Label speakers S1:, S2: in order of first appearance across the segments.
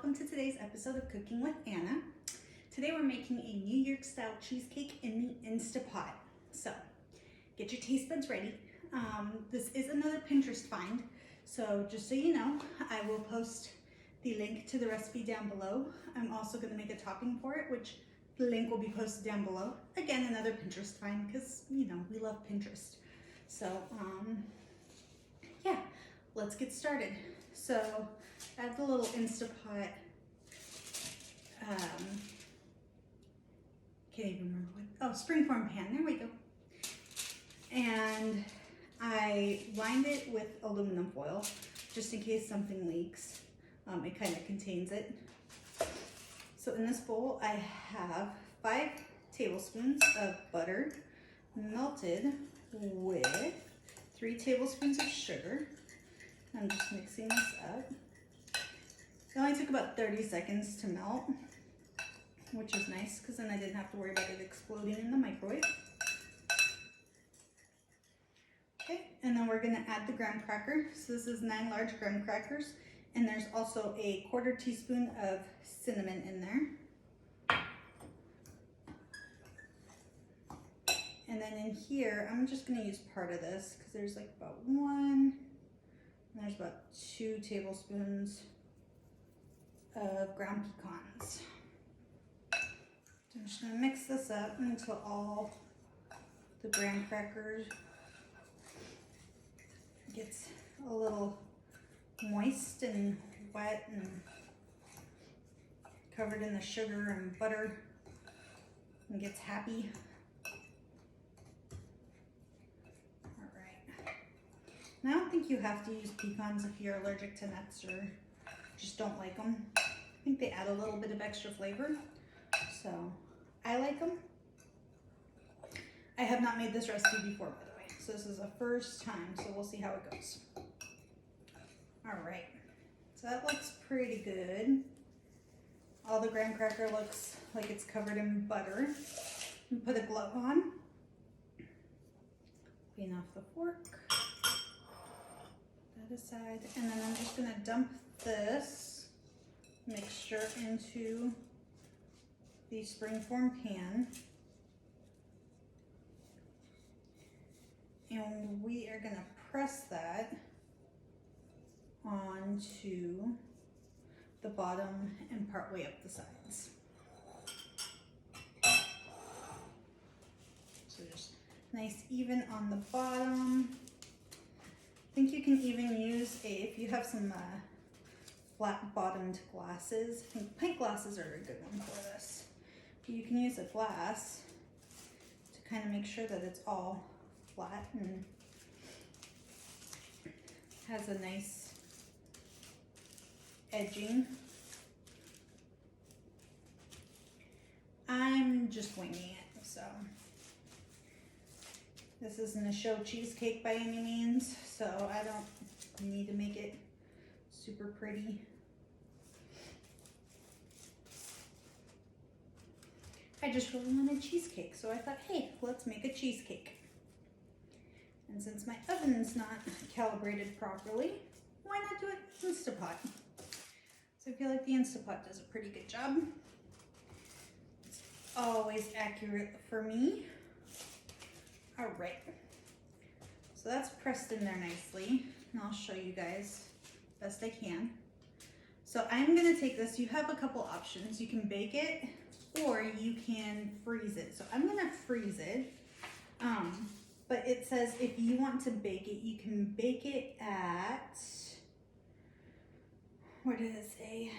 S1: welcome to today's episode of Cooking with Anna. Today we're making a New York style cheesecake in the InstantPot. So get your taste buds ready. This is another Pinterest find, so just so you know, I will post the link to the recipe down below. I'm also going to make a topping for it, which the link will be posted down below. Again, another Pinterest find, because you know we love Pinterest. So yeah, let's get started. So add the little InstantPot, can't even remember what, springform pan, there we go. And I lined it with aluminum foil, just in case something leaks. It kind of contains it. So in this bowl, I have 5 tablespoons of butter melted with 3 tablespoons of sugar. I'm just mixing this up. It only took about 30 seconds to melt, which is nice because then I didn't have to worry about it exploding in the microwave. Okay, and then we're gonna add the graham cracker. So this is 9 large graham crackers, and there's also a 1/4 teaspoon of cinnamon in there. And then in here, I'm just gonna use part of this because there's like about 1, and there's about 2 tablespoons of ground pecans. So I'm just gonna mix this up until all the graham crackers gets a little moist and wet and covered in the sugar and butter and gets happy. Now, I don't think you have to use pecans if you're allergic to nuts or just don't like them. I think they add a little bit of extra flavor, so I like them. I have not made this recipe before, by the way, so this is a first time, so we'll see how it goes. All right, so that looks pretty good. All the graham cracker looks like it's covered in butter. Put a glove on. Clean off the fork. Aside, and then I'm just going to dump this mixture into the springform pan, and we are going to press that onto the bottom and part way up the sides. So just nice even on the bottom. I think you can even use if you have some flat bottomed glasses. I think pint glasses are a good one for this. You can use a glass to kind of make sure that it's all flat and has a nice edging. I'm just winging it, so. This isn't a show cheesecake by any means, so I don't need to make it super pretty. I just really wanted cheesecake, so I thought, hey, let's make a cheesecake. And since my oven's not calibrated properly, why not do it InstantPot? So I feel like the InstantPot does a pretty good job. It's always accurate for me. All right, so that's pressed in there nicely, and I'll show you guys best I can. So I'm gonna take this, you have a couple options. You can bake it or you can freeze it. So I'm gonna freeze it, but it says if you want to bake it, you can bake it at, what did it say?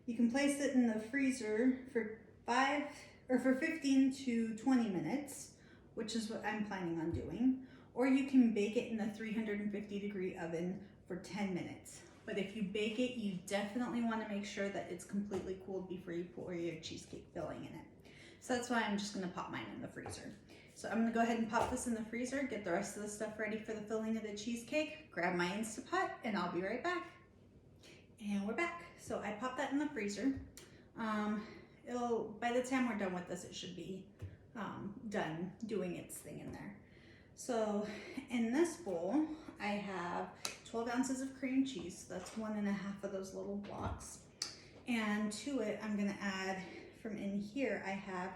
S1: You can place it in the freezer for 15 to 20 minutes, which is what I'm planning on doing. Or you can bake it in a 350-degree oven for 10 minutes. But if you bake it, you definitely want to make sure that it's completely cooled before you pour your cheesecake filling in it. So that's why I'm just going to pop mine in the freezer. So I'm going to go ahead and pop this in the freezer, get the rest of the stuff ready for the filling of the cheesecake, grab my InstantPot, and I'll be right back. And we're back. So I popped that in the freezer. By the time we're done with this, it should be done doing its thing in there. So in this bowl, I have 12 ounces of cream cheese. That's 1.5 of those little blocks. And to it, I'm gonna add, from in here, I have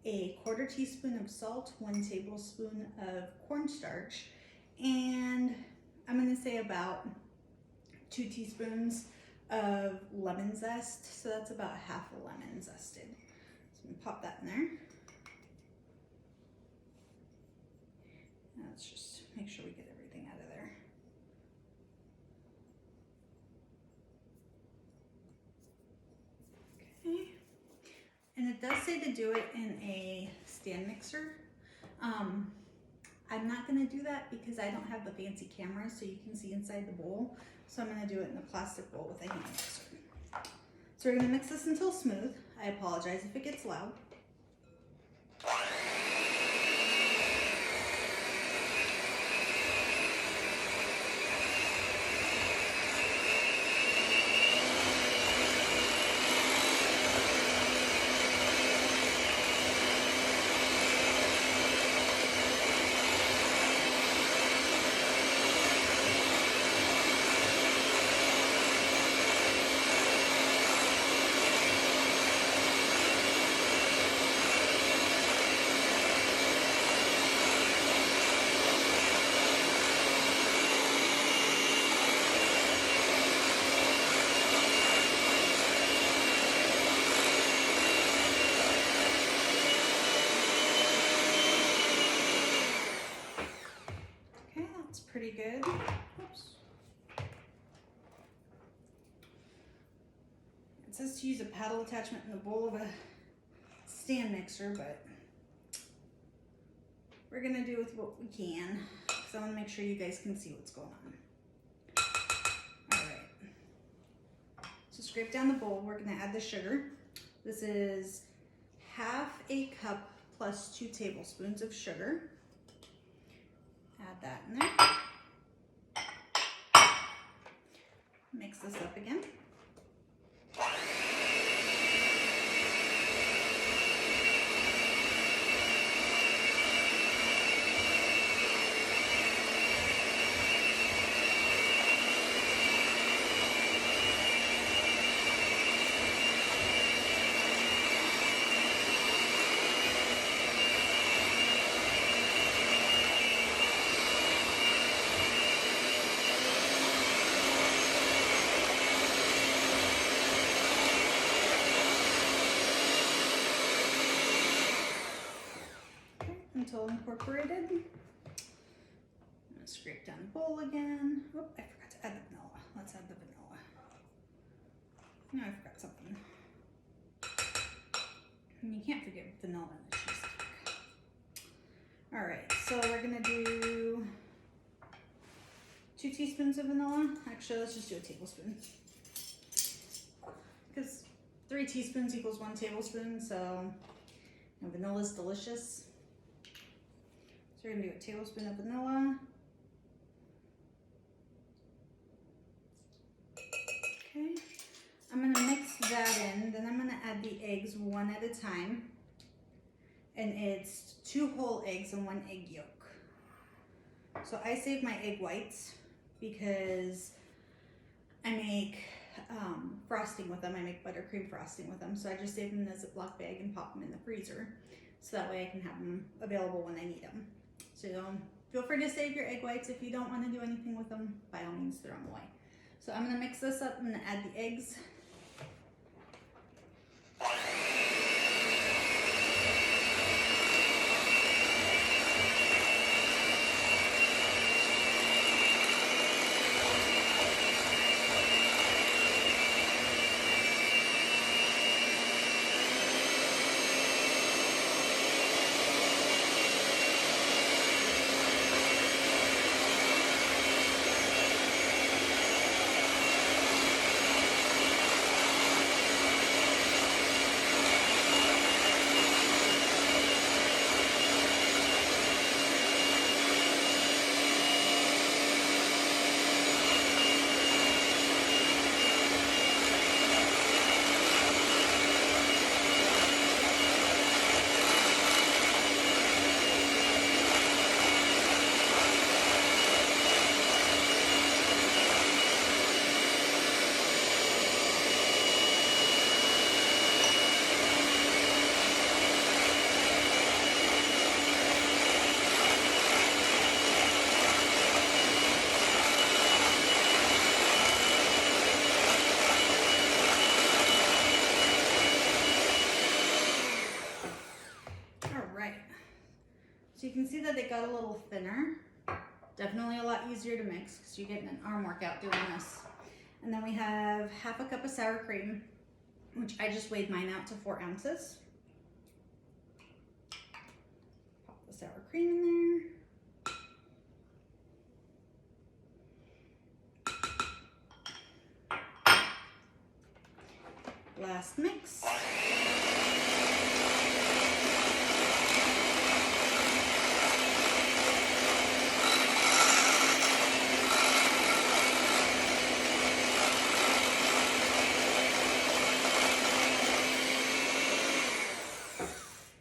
S1: a 1/4 teaspoon of salt, 1 tablespoon of cornstarch, and I'm gonna say about 2 teaspoons of lemon zest. So that's about half a lemon zested. So I'm gonna pop that in there. Let's just make sure we get everything out of there. Okay. And it does say to do it in a stand mixer. I'm not gonna do that because I don't have the fancy camera so you can see inside the bowl. So I'm gonna do it in a plastic bowl with a hand mixer. So we're gonna mix this until smooth. I apologize if it gets loud. Pretty good. Oops. It says to use a paddle attachment in the bowl of a stand mixer, but we're gonna do with what we can because I want to make sure you guys can see what's going on. All right. So scrape down the bowl. We're gonna add the sugar. This is 1/2 cup plus 2 tablespoons of sugar. Add that in there. Mix this up again. Until incorporated. I'm gonna scrape down the bowl again. Oh, I forgot to add the vanilla. Let's add the vanilla. No, I forgot something. And you can't forget vanilla in the cheesecake. All right, so we're gonna do 2 teaspoons of vanilla. Actually, let's just do a tablespoon. Because 3 teaspoons equals 1 tablespoon, so vanilla is delicious. So we're gonna do a tablespoon of vanilla. Okay, I'm gonna mix that in, then I'm gonna add the eggs one at a time. And it's 2 whole eggs and 1 egg yolk. So I save my egg whites because I make frosting with them. I make buttercream frosting with them. So I just save them in a Ziploc bag and pop them in the freezer. So that way I can have them available when I need them. So feel free to save your egg whites. If you don't want to do anything with them, by all means throw them away. So I'm gonna mix this up and add the eggs. can see that they got a little thinner. Definitely a lot easier to mix because you're getting an arm workout doing this. And then we have half a cup of sour cream, which I just weighed mine out to 4 ounces. Pop the sour cream in there. Last mix.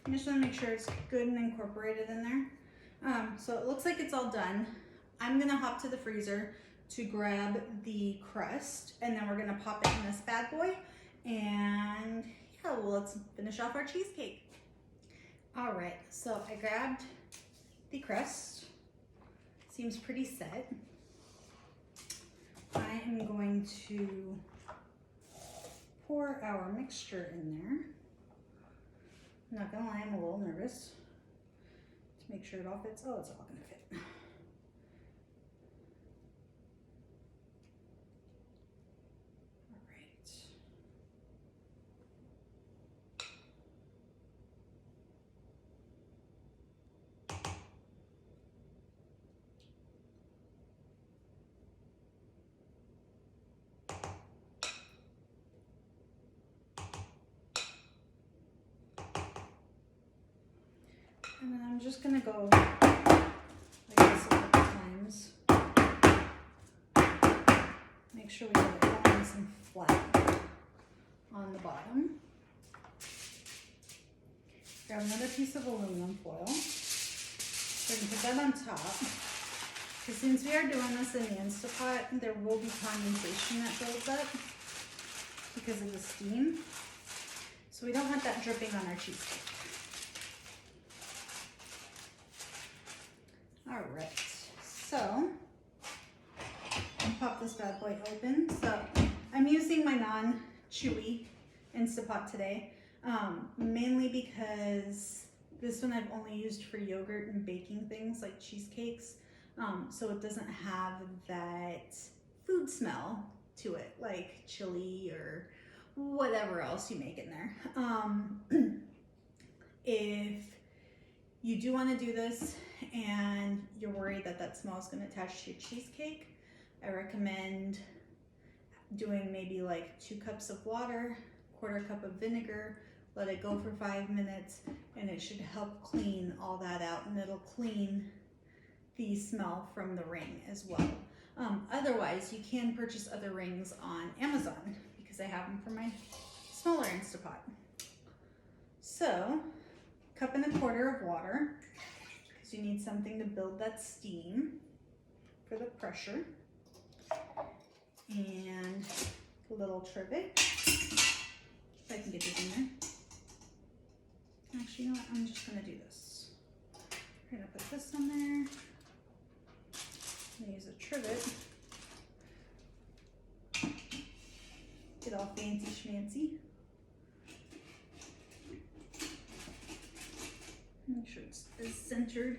S1: I just want to make sure it's good and incorporated in there. So it looks like it's all done. I'm gonna hop to the freezer to grab the crust, and then we're gonna pop it in this bad boy. And yeah, well, let's finish off our cheesecake. All right, so I grabbed the crust. Seems pretty set. I am going to pour our mixture in there. I'm not gonna lie, I'm a little nervous to make sure it all fits. Oh, it's all gonna fit. All right. And then I'm just gonna go like this a couple times. Make sure we get it nice and flat on the bottom. Grab another piece of aluminum foil. We're gonna put that on top. Because since we are doing this in the InstantPot, there will be condensation that builds up because of the steam. So we don't want that dripping on our cheesecake. All right, so I'll pop this bad boy open. So I'm using my non-chewy InstantPot today, mainly because this one I've only used for yogurt and baking things like cheesecakes, so it doesn't have that food smell to it, like chili or whatever else you make in there. If you do want to do this and you're worried that that smell is going to attach to your cheesecake, I recommend doing maybe like 2 cups of water, 1/4 cup of vinegar, let it go for 5 minutes, and it should help clean all that out, and it'll clean the smell from the ring as well. Otherwise, you can purchase other rings on Amazon because I have them for my smaller InstantPot. So, 1.25 cups of water, because you need something to build that steam for the pressure. And a little trivet, if I can get this in there. Actually, you know what? I'm just gonna do this. We're gonna put this in there. I'm gonna use a trivet. Get all fancy schmancy. Make sure it's centered.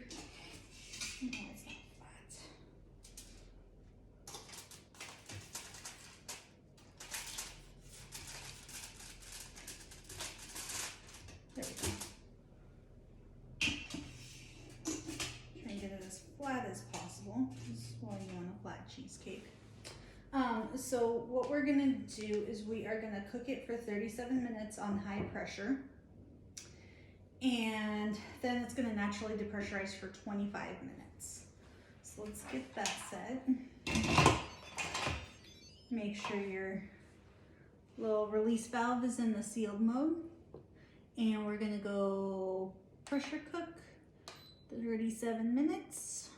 S1: No, it's not flat. There we go. Try and get it as flat as possible. This is why you want a flat cheesecake. So what we're gonna do is we are gonna cook it for 37 minutes on high pressure. And then it's gonna naturally depressurize for 25 minutes. So let's get that set. Make sure your little release valve is in the sealed mode. And we're gonna go pressure cook 37 minutes.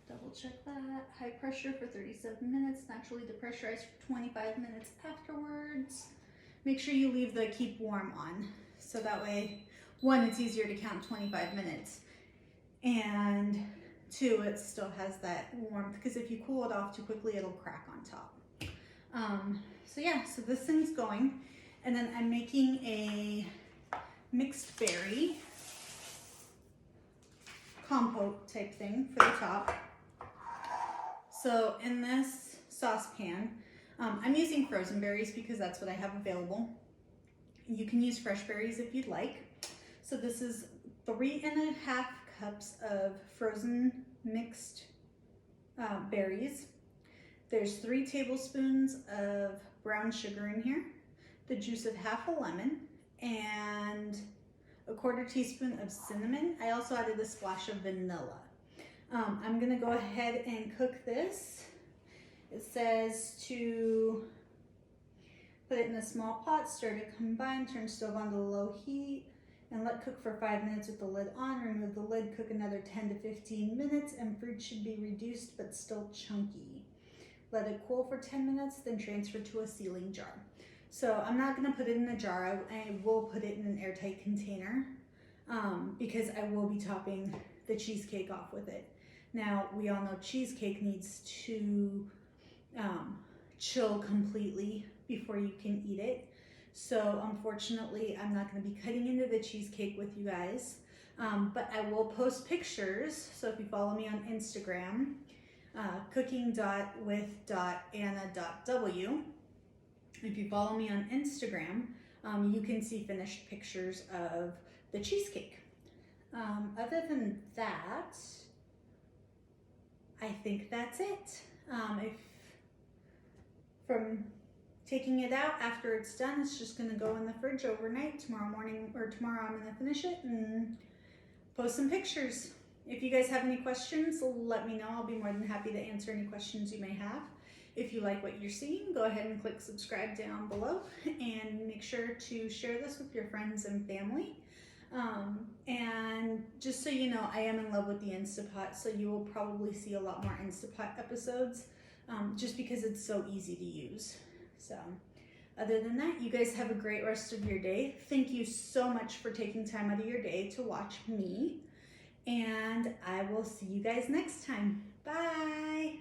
S1: Double check that. High pressure for 37 minutes, naturally depressurized for 25 minutes afterwards. Make sure you leave the keep warm on, so that way, 1, it's easier to count 25 minutes, and 2, it still has that warmth, because if you cool it off too quickly, it'll crack on top. So yeah, so this thing's going, and then I'm making a mixed berry compote type thing for the top. So in this saucepan, I'm using frozen berries because that's what I have available. You can use fresh berries if you'd like. So this is 3.5 cups of frozen mixed berries. There's 3 tablespoons of brown sugar in here, the juice of half a lemon, and a 1/4 teaspoon of cinnamon. I also added a splash of vanilla. I'm gonna go ahead and cook this. It says to put it in a small pot, stir to combine, turn stove on to low heat, and let cook for 5 minutes with the lid on. Remove the lid, cook another 10 to 15 minutes, and fruit should be reduced but still chunky. Let it cool for 10 minutes, then transfer to a sealing jar. So I'm not gonna put it in a jar. I will put it in an airtight container because I will be topping the cheesecake off with it. Now, we all know cheesecake needs to chill completely before you can eat it. So unfortunately, I'm not gonna be cutting into the cheesecake with you guys, but I will post pictures. So if you follow me on Instagram, cooking.with.anna.w. If you follow me on Instagram, you can see finished pictures of the cheesecake. Other than that, I think that's it. From taking it out after it's done, it's just gonna go in the fridge overnight. Tomorrow morning or tomorrow I'm gonna finish it and post some pictures. If you guys have any questions, let me know. I'll be more than happy to answer any questions you may have. If you like what you're seeing, go ahead and click subscribe down below and make sure to share this with your friends and family. And just so you know, I am in love with the InstantPot, so you will probably see a lot more InstantPot episodes just because it's so easy to use. So other than that, you guys have a great rest of your day. Thank you so much for taking time out of your day to watch me. And I will see you guys next time. Bye.